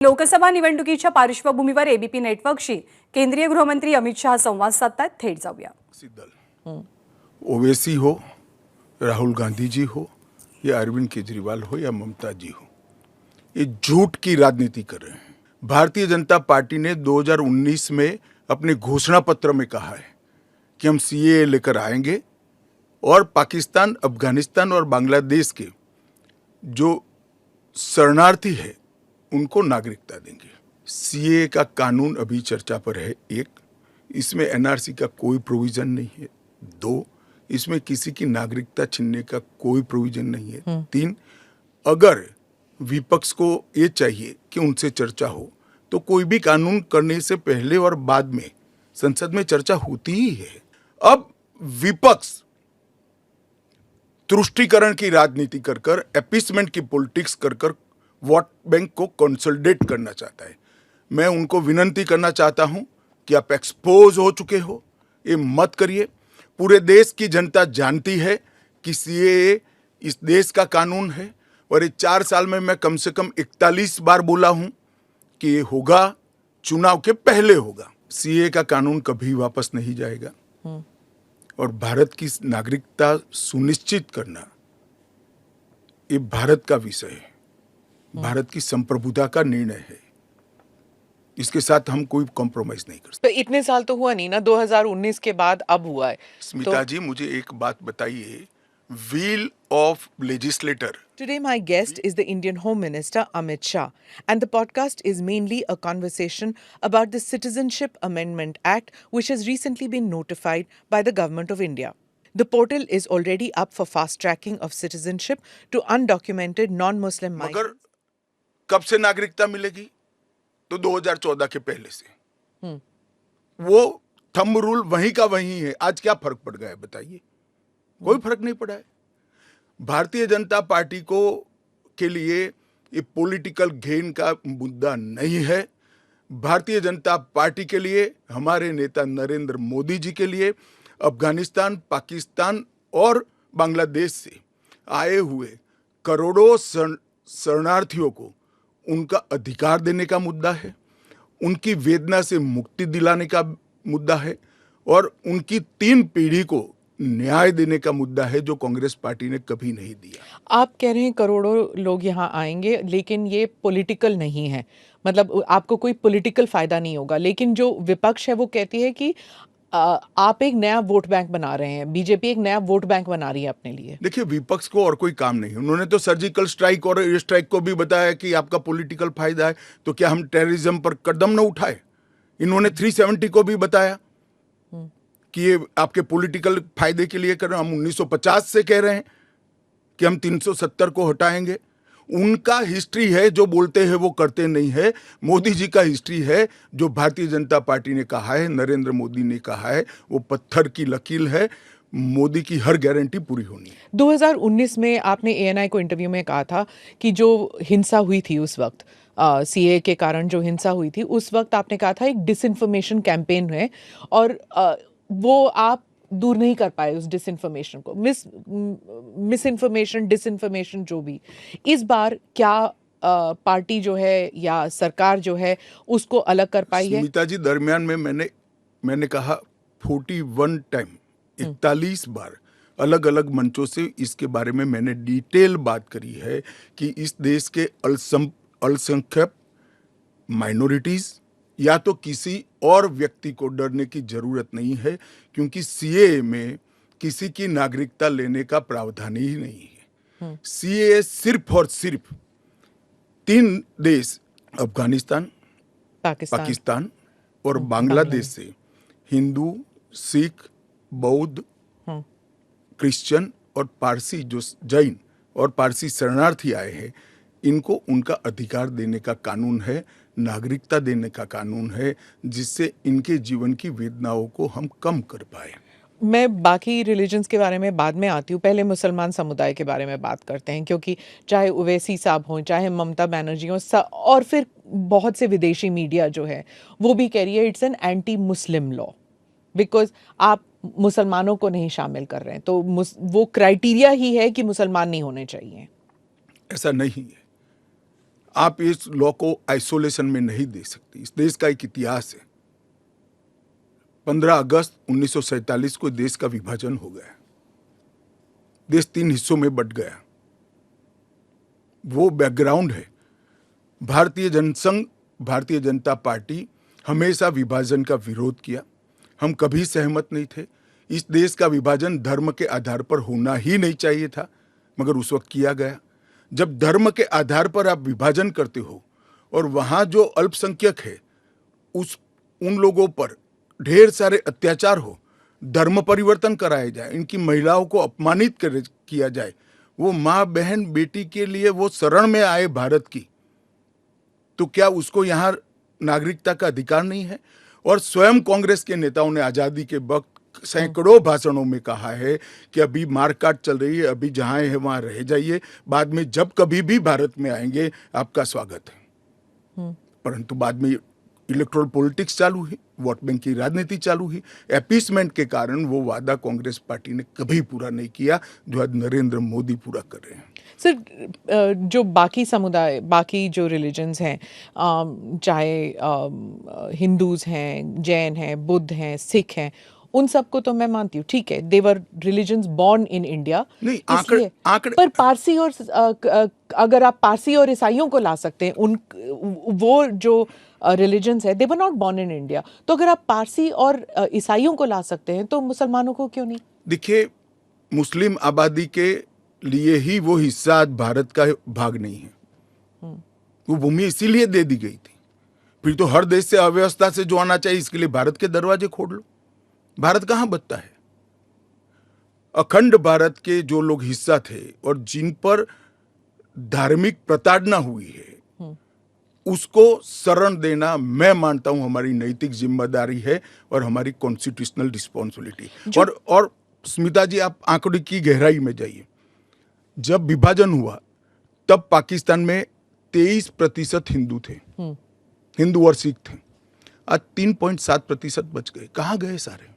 लोकसभा निवडणुकीच्या पार्श्वभूमीवर एबीपी नेटवर्कशी केंद्रीय गृहमंत्री अमित शाह संवाद साधतात. थेट जाऊया. ओवैसी हो, राहुल गांधी जी हो या अरविंद केजरीवाल हो या ममता जी हो, ये झूठ की राजनीति कर रहे हैं. भारतीय जनता पार्टी ने 2019 में अपने घोषणा पत्र में कहा है कि हम सीएए लेकर आएंगे और पाकिस्तान, अफगानिस्तान और बांग्लादेश के जो शरणार्थी है उनको नागरिकता देंगे. सीएए का कानून अभी चर्चा पर है. एक, इसमें एनआरसी का कोई प्रोविजन नहीं है. दो, इसमें किसी की नागरिकता छीनने का कोई प्रोविजन नहीं है. तीन, अगर विपक्ष को ये चाहिए कि उनसे चर्चा हो तो कोई भी कानून करने से पहले और बाद में संसद में चर्चा होती ही है. अब विपक्ष तुष्टीकरण की राजनीति कर कर, एपीसमेंट की पॉलिटिक्स कर कर वोट बैंक को कंसोलिडेट करना चाहता है. मैं उनको विनती करना चाहता हूं कि आप एक्सपोज हो चुके हो, ये मत करिए. पूरे देश की जनता जानती है कि सीएए इस देश का कानून है और ये 4 साल में मैं कम से कम 41 बार बोला हूं कि ये होगा, चुनाव के पहले होगा. सीएए का कानून कभी वापस नहीं जाएगा और भारत की नागरिकता सुनिश्चित करना ये भारत का विषय है, भारत की संप्रभुता का निर्णय है. इसके साथ हम कोई कॉम्प्रोमाइज नहीं कर सकते. तो इतने साल तो हुआ नहीं ना, 2019 के बाद अब हुआ है. स्मिता जी, मुझे एक बात बताइए, wheel of legislator. Today my guest is the Indian Home Minister Amit Shah, and the podcast is mainly a conversation about the Citizenship Amendment Act, which has recently been notified by the Government of India. The portal is already up for fast tracking of citizenship to undocumented non-Muslim मगर migrants. कब से नागरिकता मिलेगी? तो 2014 के पहले से. वो थंब रूल वहीं का वहीं है. आज क्या फर्क पड़ गया है बताइए? कोई फर्क नहीं पड़ा है. भारतीय जनता पार्टी को के लिए ये पॉलिटिकल गेन का मुद्दा नहीं है. भारतीय जनता पार्टी के लिए, हमारे नेता नरेंद्र मोदी जी के लिए अफगानिस्तान, पाकिस्तान और बांग्लादेश से आए हुए करोड़ों शरणार्थियों को उनका अधिकार देने का मुद्दा है, उनकी वेदना से मुक्ति दिलाने का मुद्दा है और उनकी 3 पीढ़ी को न्याय देने का मुद्दा है, जो कांग्रेस पार्टी ने कभी नहीं दिया. आप कह रहे हैं करोड़ों लोग यहाँ आएंगे, लेकिन ये पॉलिटिकल नहीं है, मतलब आपको कोई पॉलिटिकल फायदा नहीं होगा. लेकिन जो विपक्ष है वो कहती है कि आप एक नया वोट बैंक बना रहे हैं, बीजेपी एक नया वोट बैंक बना रही है अपने लिए. देखिए, विपक्ष को और कोई काम नहीं. उन्होंने तो सर्जिकल स्ट्राइक और एयर स्ट्राइक को भी बताया कि आपका पॉलिटिकल फायदा है, तो क्या हम टेररिज्म पर कदम न उठाए? इन्होंने 370 को भी बताया कि ये आपके पॉलिटिकल फायदे के लिए कर रहे हैं. हम 1950 से कह रहे हैं कि हम 370 को हटाएंगे. उनका हिस्ट्री है, जो बोलते हैं वो करते नहीं है. मोदी जी का हिस्ट्री है, जो भारतीय जनता पार्टी ने कहा है, नरेंद्र मोदी ने कहा है, वो पत्थर की लकीर है. मोदी की हर गारंटी पूरी होनी है. 2019 में आपने एएनआई को इंटरव्यू में कहा था कि जो हिंसा हुई थी उस वक्त, सीए के कारण जो हिंसा हुई थी उस वक्त आपने कहा था एक डिसइंफॉर्मेशन कैंपेन है और वो आप दूर नहीं कर पाए उस डिसइंफॉर्मेशन को, मिस इन्फॉर्मेशन, डिसइंफॉर्मेशन जो भी. इस बार क्या पार्टी जो है या सरकार जो है उसको अलग कर पाई है? स्मिता जी, दरमियान में मैंने कहा 41 टाइम, 41 बार अलग अलग मंचों से इसके बारे में मैंने डिटेल बात करी है कि इस देश के अल्पसंख्यक माइनॉरिटीज या तो किसी और व्यक्ति को डरने की जरूरत नहीं है, क्योंकि सीएए में किसी की नागरिकता लेने का प्रावधान ही नहीं है. सीएए सिर्फ और सिर्फ 3 देश, अफगानिस्तान, पाकिस्तान और बांग्लादेश से हिंदू, सिख, बौद्ध, क्रिश्चियन और पारसी, जो जैन और पारसी शरणार्थी आए हैं, इनको उनका अधिकार देने का कानून है, नागरिकता देने का कानून है, जिससे इनके जीवन की वेदनाओं को हम कम कर पाए. मैं बाकी रिलीजन्स के बारे में बाद में आती हूँ, पहले मुसलमान समुदाय के बारे में बात करते हैं, क्योंकि चाहे ओवैसी साहब हों, चाहे ममता बनर्जी हों, और फिर बहुत से विदेशी मीडिया जो है वो भी कह रही है it's an anti Muslim law, because आप मुसलमानों को नहीं शामिल कर रहे हैं. तो वो क्राइटेरिया ही है कि मुसलमान नहीं होने चाहिए. ऐसा नहीं है. आप इस लॉ को आइसोलेशन में नहीं दे सकते। इस देश का एक इतिहास है। 15 अगस्त 1947 को देश का विभाजन हो गया। देश 3 हिस्सों में बंट गया। वो बैकग्राउंड है। भारतीय जनसंघ, भारतीय जनता पार्टी हमेशा विभाजन का विरोध किया। हम कभी सहमत नहीं थे। इस देश का विभाजन धर्म के आधार पर होना ही नहीं चाहिए था, मगर उस वक्त किया गया। जब धर्म के आधार पर आप विभाजन करते हो और वहां जो अल्पसंख्यक है उन लोगों पर ढेर सारे अत्याचार हो, धर्म परिवर्तन कराए जाए, इनकी महिलाओं को अपमानित किया जाए, वो माँ बहन बेटी के लिए वो शरण में आए भारत की, तो क्या उसको यहाँ नागरिकता का अधिकार नहीं है? और स्वयं कांग्रेस के नेताओं ने आजादी के वक्त सैकड़ों भाषणों में कहा है कि अभी मारकाट चल रही है, अभी जहां है वहां रह जाइए, बाद में जब कभी भी भारत में आएंगे आपका स्वागत है। परंतु बाद में इलेक्टोरल पॉलिटिक्स चालू हुई, वोट बैंक की राजनीति चालू हुई। एपीसमेंट के कारण वो वादा कांग्रेस पार्टी ने कभी पूरा नहीं किया, जो आज नरेंद्र मोदी पूरा कर रहे हैं। सर, जो बाकी समुदाय, बाकी जो रिलीजन्स हैं, चाहे हिंदूज हैं, जैन हैं, बुद्ध हैं, सिख हैं, उन सबको तो मैं मानती हूँ, ठीक है, देवर रिलीजन्स बॉर्न इन इंडिया। नहीं, आंकड़े पर पारसी और अगर आप पारसी और ईसाइयों को ला सकते हैं, वो जो रिलीजन्स है, they were not born in India, तो अगर आप पारसी और ईसाइयों को ला सकते हैं तो मुसलमानों को क्यों नहीं? देखिए, मुस्लिम आबादी के लिए ही वो हिस्सा आज भारत का भाग नहीं है। वो भूमि इसीलिए दे दी गई थी। फिर तो हर देश से अव्यवस्था से जो आना चाहिए, इसके लिए भारत के दरवाजे खोल लो। भारत कहां बचता है? अखंड भारत के जो लोग हिस्सा थे और जिन पर धार्मिक प्रताड़ना हुई है, उसको शरण देना मैं मानता हूं हमारी नैतिक जिम्मेदारी है और हमारी कॉन्स्टिट्यूशनल रिस्पॉन्सिबिलिटी। और स्मिता जी, आप आंकड़े की गहराई में जाइए। जब विभाजन हुआ तब पाकिस्तान में 23% हिंदू थे, हिंदू और सिख थे। आज 3.7% बच गए। कहां गए सारे?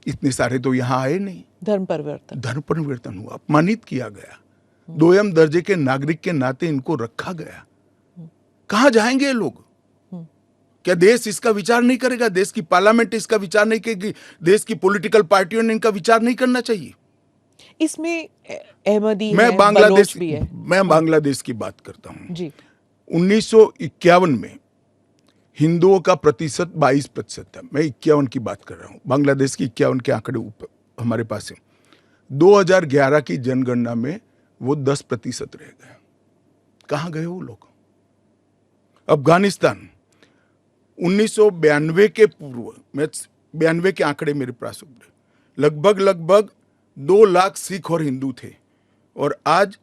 इतने सारे तो यहां आए नहीं। धर्म परिवर्तन हुआ, अपमानित किया गया, दोयम दर्जे के नागरिक के नाते इनको रखा गया। कहां जाएंगे ये लोग? क्या देश इसका विचार नहीं करेगा? देश की पार्लियामेंट इसका विचार नहीं करेगी? देश की पॉलिटिकल पार्टियों ने इनका विचार नहीं करना चाहिए? इसमें अहमदी मैं है, बांग्लादेश बलोच भी है। मैं बांग्लादेश की बात करता हूं जी। 1951 में हिंदुओं का प्रतिशत 22% था। मैं 51 की बात कर रहा हूं। बांग्लादेश की 51 के आंकड़े ऊपर हमारे पास है। 2011 की जनगणना में वो 10% रह गए। कहां गए वो लोग? अफगानिस्तान 1992 के पूर्व, मैं 92 के आंकड़े मेरे पास लगभग 2 लाख सिख और हिंदू थे और आज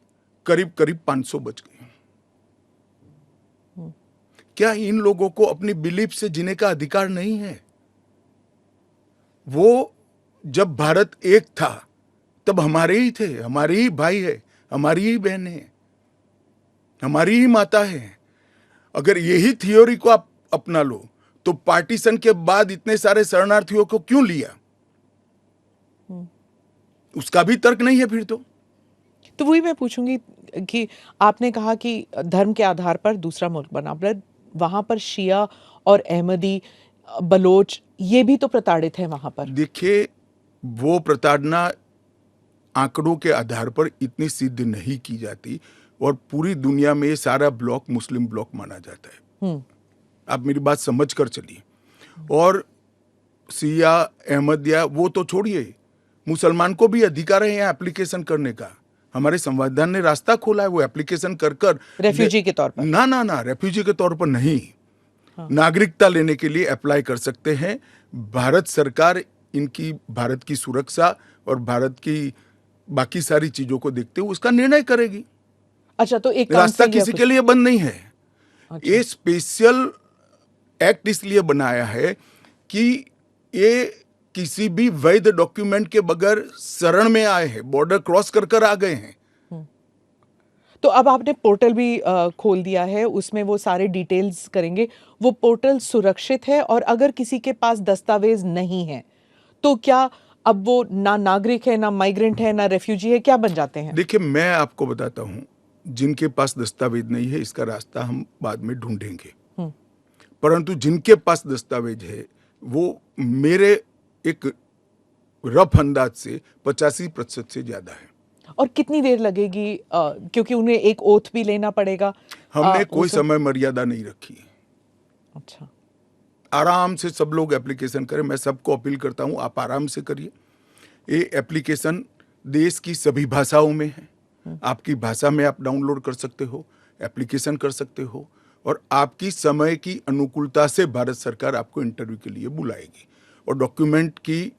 करीब 500 बच गए। क्या इन लोगों को अपनी बिलीफ से जीने का अधिकार नहीं है? वो जब भारत एक था तब हमारे ही थे, हमारे ही भाई है, हमारी ही बहन है, हमारी ही माता है। अगर यही थ्योरी को आप अपना लो तो पार्टीशन के बाद इतने सारे शरणार्थियों को क्यों लिया? उसका भी तर्क नहीं है फिर तो वही मैं पूछूंगी कि आपने कहा कि धर्म के आधार पर दूसरा मुल्क बना, पर वहां पर शिया और अहमदी, बलोच, ये भी तो प्रताड़ित है वहां पर। देखिए, वो प्रताड़ना आंकड़ों के आधार पर इतनी सिद्ध नहीं की जाती और पूरी दुनिया में ये सारा ब्लॉक मुस्लिम ब्लॉक माना जाता है। आप मेरी बात समझ कर चलिए। और शिया, अहमदिया वो तो छोड़िए, मुसलमान को भी अधिकार है यहाँ एप्लीकेशन करने का। हमारे संविधान ने रास्ता खोला है, वो एप्लीकेशन कर रेफ्यूजी के तौर पर ना रेफ्यूजी के तौर पर नहीं, नागरिकता लेने के लिए अप्लाई कर सकते हैं। भारत सरकार इनकी भारत की सुरक्षा और भारत की बाकी सारी चीजों को देखते हुए उसका निर्णय करेगी। अच्छा, तो एक रास्ता किसी के लिए बंद नहीं है। अच्छा। ये स्पेशल एक्ट इसलिए बनाया है कि ये किसी भी वैध डॉक्यूमेंट के बगैर शरण में आए हैं, बॉर्डर क्रॉस कर आ गए हैं। तो अब आपने पोर्टल भी खोल दिया है, उसमें वो सारे डिटेल्स करेंगे। वो पोर्टल सुरक्षित है और अगर किसी के पास दस्तावेज नहीं है तो क्या अब वो ना नागरिक है, ना माइग्रेंट है, ना रेफ्यूजी है, क्या बन जाते हैं? देखिए, मैं आपको बताता हूं, जिनके पास दस्तावेज नहीं है इसका रास्ता हम बाद में ढूंढेंगे, परंतु जिनके पास दस्तावेज है वो मेरे एक रफ अंदाज से 85% से ज्यादा है। और कितनी देर लगेगी, क्योंकि उन्हें एक ओथ भी लेना पड़ेगा? हमने वो कोई सब- समय मर्यादा नहीं रखी है। अच्छा, आराम से सब लोग एप्लीकेशन करें। मैं सबको अपील करता हूं आप आराम से करिए। ये एप्लीकेशन देश की सभी भाषाओं में है। आपकी भाषा में आप डाउनलोड कर सकते हो, एप्लीकेशन कर सकते हो, और आपकी समय की अनुकूलता से भारत सरकार आपको इंटरव्यू के लिए बुलाएगी और डॉक्यूमेंट की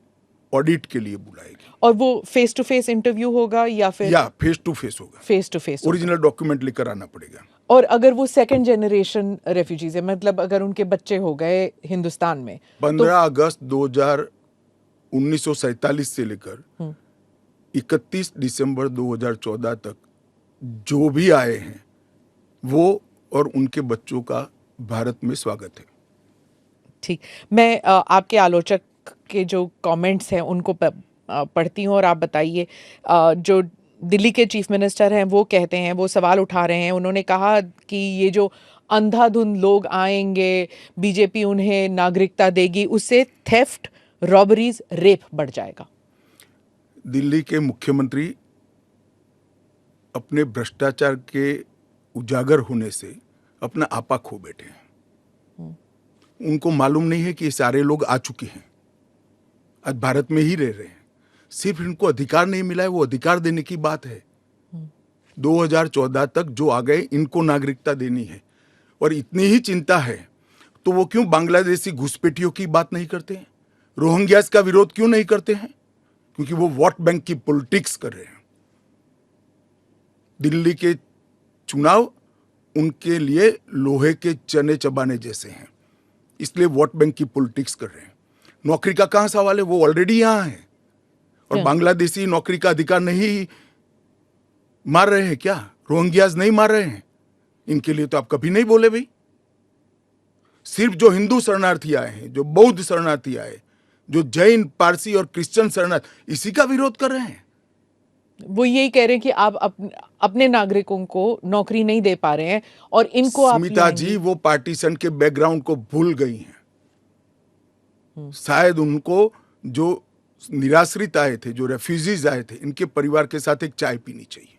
ऑडिट के लिए बुलाएगी। और वो फेस टू फेस इंटरव्यू होगा या फिर या फेस टू फेस होगा, face to face? Original document लेकर आना पड़ेगा। और अगर वो सेकंड जनरेशन रेफ्यूजीज है, मतलब अगर उनके बच्चे हो गए हिंदुस्तान में, 15 अगस्त 1947 से लेकर 31 दिसंबर 2014 तक जो भी आए हैं वो और उनके बच्चों का भारत में स्वागत है। ठीक। मैं आपके आलोचक के जो कमेंट्स हैं उनको पढ़ती हूँ, और आप बताइए। जो दिल्ली के चीफ मिनिस्टर हैं वो कहते हैं, वो सवाल उठा रहे हैं। उन्होंने कहा कि ये जो अंधाधुंध लोग आएंगे, बीजेपी उन्हें नागरिकता देगी, उससे थेफ्ट, रॉबरीज, रेप बढ़ जाएगा। दिल्ली के मुख्यमंत्री अपने भ्रष्टाचार के उजागर होने से अपना आपा खो बैठे हैं। उनको मालूम नहीं है कि ये सारे लोग आ चुके हैं, आज भारत में ही रह रहे हैं। सिर्फ इनको अधिकार नहीं मिला है, वो अधिकार देने की बात है। 2014 तक जो आ गए इनको नागरिकता देनी है। और इतनी ही चिंता है तो वो क्यों बांग्लादेशी घुसपैठियों की बात नहीं करते हैं, रोहिंग्यास का विरोध क्यों नहीं करते हैं? क्योंकि वो वोट बैंक की पॉलिटिक्स कर रहे हैं। दिल्ली के चुनाव उनके लिए लोहे के चने चबाने जैसे हैं, इसलिए वोट बैंक की पॉलिटिक्स कर रहे हैं। नौकरी का कहां सवाल है, वो ऑलरेडी यहां है। और बांग्लादेशी नौकरी का अधिकार नहीं मार रहे हैं क्या? रोहिंग्यास नहीं मार रहे हैं? इनके लिए तो आप कभी नहीं बोले भाई। सिर्फ जो हिंदू शरणार्थी आए हैं, जो बौद्ध शरणार्थी आए, जो जैन, पारसी और क्रिश्चियन शरणार्थी, इसी का विरोध कर रहे हैं। वो यही कह रहे हैं कि आप अपने नागरिकों को नौकरी नहीं दे पा रहे हैं और इनको आप स्मिता जी वो पार्टीशन के बैकग्राउंड को भूल गई हैं। शायद उनको जो निराश्रित आए थे, जो रेफ्यूजीज आए थे, इनके परिवार के साथ एक चाय पीनी चाहिए।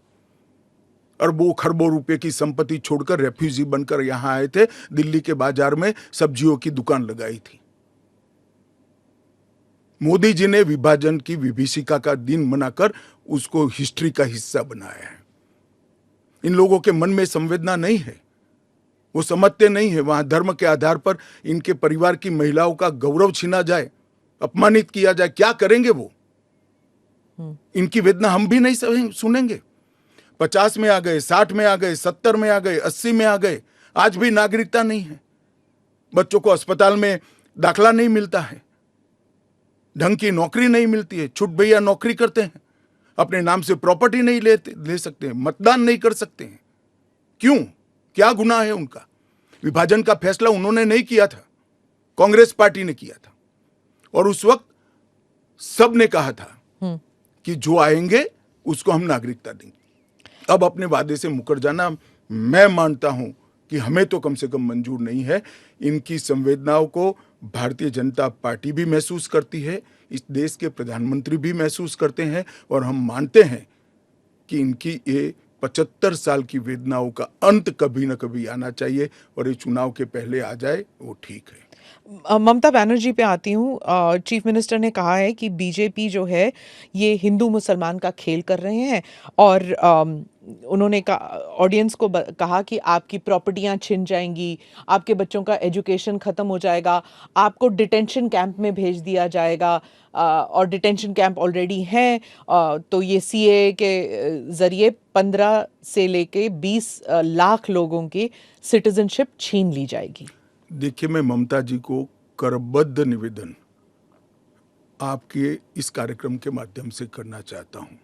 अरबों खरबों रुपए की संपत्ति छोड़कर रेफ्यूजी बनकर यहां आए थे, दिल्ली के बाजार में सब्जियों की दुकान लगाई थी। मोदी जी ने विभाजन की विभीषिका का दिन मनाकर उसको हिस्ट्री का हिस्सा बनाया है। इन लोगों के मन में संवेदना नहीं है, वो समझते नहीं है वहां धर्म के आधार पर इनके परिवार की महिलाओं का गौरव छीना जाए, अपमानित किया जाए, क्या करेंगे वो? इनकी वेदना हम भी नहीं सुनेंगे। 50 में आ गए, 60 में आ गए, 70 में आ गए, 80 में आ गए, आज भी नागरिकता नहीं है। बच्चों को अस्पताल में दाखला नहीं मिलता है, ढंग की नौकरी नहीं मिलती है, छुट भैया नौकरी करते हैं, अपने नाम से प्रॉपर्टी नहीं ले सकते हैं, मतदान नहीं कर सकते हैं। क्यों? क्या गुनाह है उनका? विभाजन का फैसला उन्होंने नहीं किया था, कांग्रेस पार्टी ने किया था। और उस वक्त सब ने कहा था कि जो आएंगे उसको हम नागरिकता देंगे। अब अपने वादे से मुकर जाना, मैं मानता हूं कि हमें तो कम से कम मंजूर नहीं है। इनकी संवेदनाओं को भारतीय जनता पार्टी भी महसूस करती है, इस देश के प्रधानमंत्री भी महसूस करते हैं, और हम मानते हैं कि इनकी ये 75 साल की वेदनाओं का अंत कभी न कभी आना चाहिए, और ये चुनाव के पहले आ जाए वो ठीक है। ममता बनर्जी पे आती हूँ। चीफ मिनिस्टर ने कहा है कि बीजेपी जो है ये हिंदू मुसलमान का खेल कर रहे हैं, और उन्होंने ऑडियंस को कहा कि आपकी प्रॉपर्टियां छिन जाएंगी, आपके बच्चों का एजुकेशन ख़त्म हो जाएगा, आपको डिटेंशन कैंप में भेज दिया जाएगा, और डिटेंशन कैंप ऑलरेडी हैं। तो ये सीए के ज़रिए 15 से लेके 20 लाख लोगों की सिटीजनशिप छीन ली जाएगी। देखिए, मैं ममता जी को करबद्ध निवेदन आपके इस कार्यक्रम के माध्यम से करना चाहता हूं।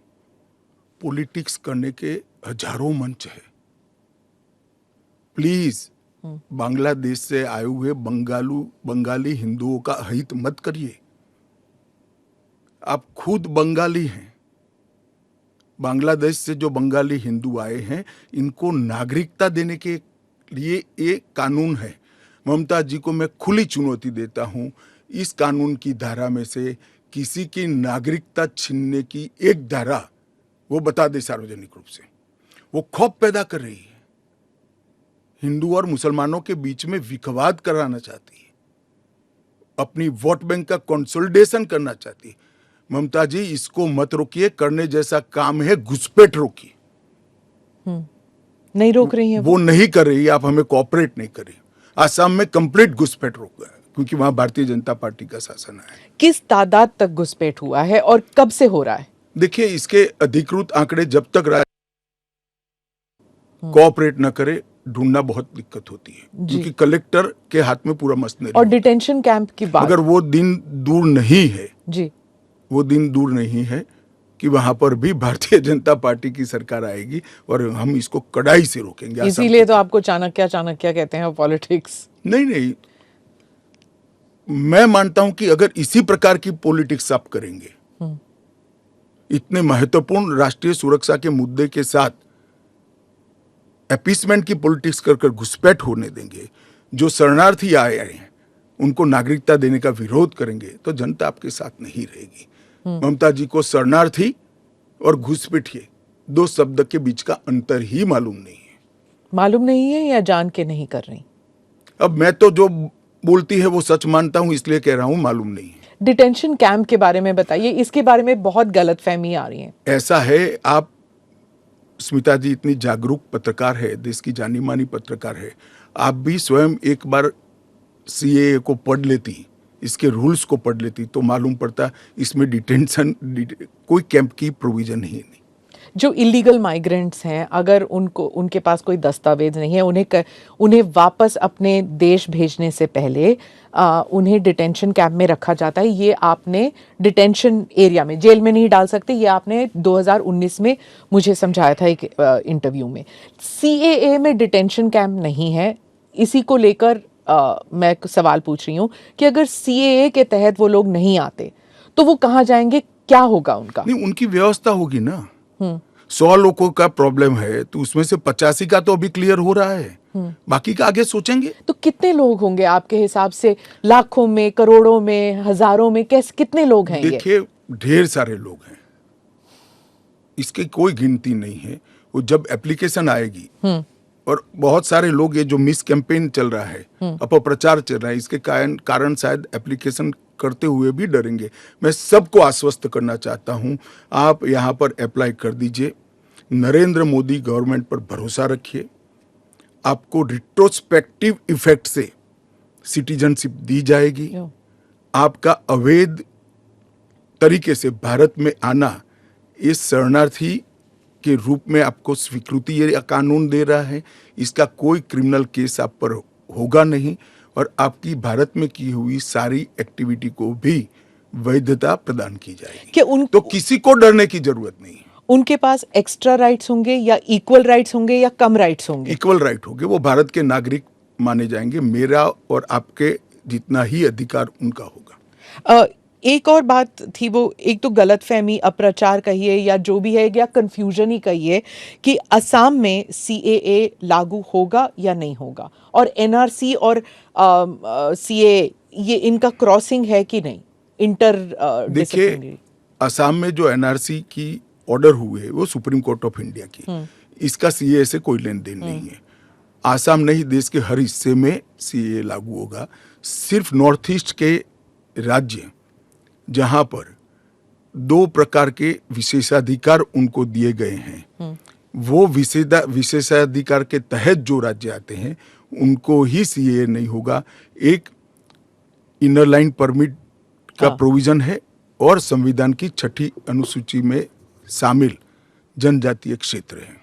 पॉलिटिक्स करने के हजारों मंच है, प्लीज बांग्लादेश से आए हुए बंगाली हिंदुओं का अहित मत करिए। आप खुद बंगाली हैं, बांग्लादेश से जो बंगाली हिंदू आए हैं इनको नागरिकता देने के लिए एक कानून है। ममता जी को मैं खुली चुनौती देता हूं, इस कानून की धारा में से किसी की नागरिकता छीनने की एक धारा वो बता दे सार्वजनिक रूप से। वो खौफ पैदा कर रही है, हिंदू और मुसलमानों के बीच में विखवाद कराना चाहती है, अपनी वोट बैंक का कंसोलिडेशन करना चाहती है। ममता जी इसको मत रोकिए, करने जैसा काम है घुसपैठ रोकिए। नहीं रोक रही है वो नहीं कर रही, आप हमें कोऑपरेट नहीं कर रही। आसाम में कंप्लीट घुसपैठ रोक गया क्योंकि वहां भारतीय जनता पार्टी का शासन है। किस तादाद तक घुसपैठ हुआ है और कब से हो रहा है? देखिए, इसके अधिकृत आंकड़े जब तक कोऑपरेट न करे ढूंढना बहुत दिक्कत होती है, क्योंकि कलेक्टर के हाथ में पूरा मशीनरी और डिटेंशन कैंप की बात, अगर वो दिन दूर नहीं है जी, वो दिन दूर नहीं है कि वहां पर भी भारतीय जनता पार्टी की सरकार आएगी और हम इसको कड़ाई से रोकेंगे। इसीलिए तो आपको चाणक्य चाणक्य कहते हैं पॉलिटिक्स। नहीं, मैं मानता हूं कि अगर इसी प्रकार की पॉलिटिक्स आप करेंगे, इतने महत्वपूर्ण राष्ट्रीय सुरक्षा के मुद्दे के साथ अपीसमेंट की पॉलिटिक्स कर घुसपैठ होने देंगे, जो शरणार्थी आए हैं उनको नागरिकता देने का विरोध करेंगे, तो जनता आपके साथ नहीं रहेगी। ममता जी को शरणार्थी और घुसपैठिए दो शब्द के बीच का अंतर ही मालूम नहीं है या जान के नहीं कर रही? अब मैं तो जो बोलती है वो सच मानता हूं, इसलिए कह रहा हूं मालूम नहीं है। डिटेंशन कैंप के बारे में बताइए, इसके बारे में बहुत गलतफहमी आ रही है। ऐसा है, आप स्मिता जी इतनी जागरूक पत्रकार है, देश की जानी मानी पत्रकार है, आप भी स्वयं एक बार सीएए को पढ़ लेती, इसके रूल्स को पढ़ लेती, तो मालूम पड़ता इसमें डिटेंशन कोई कैंप की प्रोविजन ही नहीं। जो इलीगल माइग्रेंट्स हैं, अगर उनके पास कोई दस्तावेज नहीं है, उन्हें वापस अपने देश भेजने से पहले उन्हें डिटेंशन कैंप में रखा जाता है। ये आपने डिटेंशन एरिया में, जेल में नहीं डाल सकते, ये आपने 2019 में मुझे समझाया था एक इंटरव्यू में। सीएए में डिटेंशन कैंप नहीं है, इसी को लेकर मैं सवाल पूछ रही हूँ कि अगर सीएए के तहत वो लोग नहीं आते तो वो कहाँ जाएंगे, क्या होगा उनका? नहीं, उनकी व्यवस्था होगी ना। 100 लोगों का प्रॉब्लम है तो उसमें से 85 का तो अभी क्लियर हो रहा है, बाकी का आगे सोचेंगे। तो कितने लोग होंगे आपके हिसाब से? लाखों में, करोड़ों में, हजारों में, कितने लोग हैं? देखिए, ढेर सारे लोग हैं, इसकी कोई गिनती नहीं है। वो जब एप्लीकेशन आएगी, और बहुत सारे लोग, ये जो मिस कैंपेन चल रहा है, अपप्रचार चल रहा है, इसके कारण शायद एप्लीकेशन करते हुए भी डरेंगे। मैं सबको आश्वस्त करना चाहता हूं, आप यहां पर अप्लाई कर दीजिए, नरेंद्र मोदी गवर्नमेंट पर भरोसा रखिए, आपको रिट्रोस्पेक्टिव इफेक्ट से सिटीजनशिप दी जाएगी। आपका अवैध तरीके से भारत में आना, इस शरणार्थी के रूप में आपको स्वीकृति ये कानून दे रहा है, इसका कोई क्रिमिनल केस आप पर होगा नहीं, और आपकी भारत में की हुई सारी एक्टिविटी को भी वैधता प्रदान की जाएगी। तो किसी को डरने की जरूरत नहीं है। उनके पास एक्स्ट्रा राइट्स होंगे या इक्वल राइट्स होंगे या कम राइट्स होंगे? इक्वल राइट होंगे, वो भारत के नागरिक माने जाएंगे, मेरा और आपके जितना ही अधिकार उनका होगा। एक और बात थी, वो एक तो गलतफहमी, अप्रचार कहिए या जो भी है, या कंफ्यूजन ही कहिए, कि असम में सीएए लागू होगा या नहीं होगा, और एनआरसी और सीएए ये इनका क्रॉसिंग है कि नहीं, इंटर देखिए, असम में जो एनआरसी की ऑर्डर हुए वो सुप्रीम कोर्ट ऑफ इंडिया की, इसका सीएए से कोई लेन देन नहीं है। आसाम नहीं, देश के हर हिस्से में सीएए लागू होगा। सिर्फ नॉर्थ ईस्ट के राज्य जहां पर 2 प्रकार के विशेषाधिकार उनको दिए गए हैं, वो विशेषाधिकार के तहत जो राज्य आते हैं उनको ही सीएए नहीं होगा। एक इनर लाइन परमिट का प्रोविजन है, और संविधान की 6ठी अनुसूची में शामिल जनजातीय क्षेत्र है।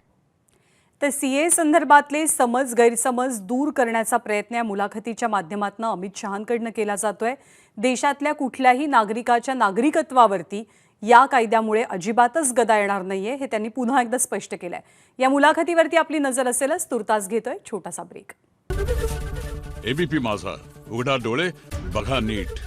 तर सीए संदर्भातले समज गैरसमज दूर करण्याचा प्रयत्न या मुलाखतीच्या माध्यमातून अमित शहांकडनं केला जातोय। देशातल्या कुठल्याही नागरिकाच्या नागरिकत्वावरती या कायद्यामुळे अजिबातच गदा येणार नाहीये, हे त्यांनी पुन्हा एकदा स्पष्ट केलंय। या मुलाखतीवरती आपली नजर असेलच, तुर्तास घेतोय छोटासा ब्रेक। एबीपी माझा, उघडा डोळे बघा नीट।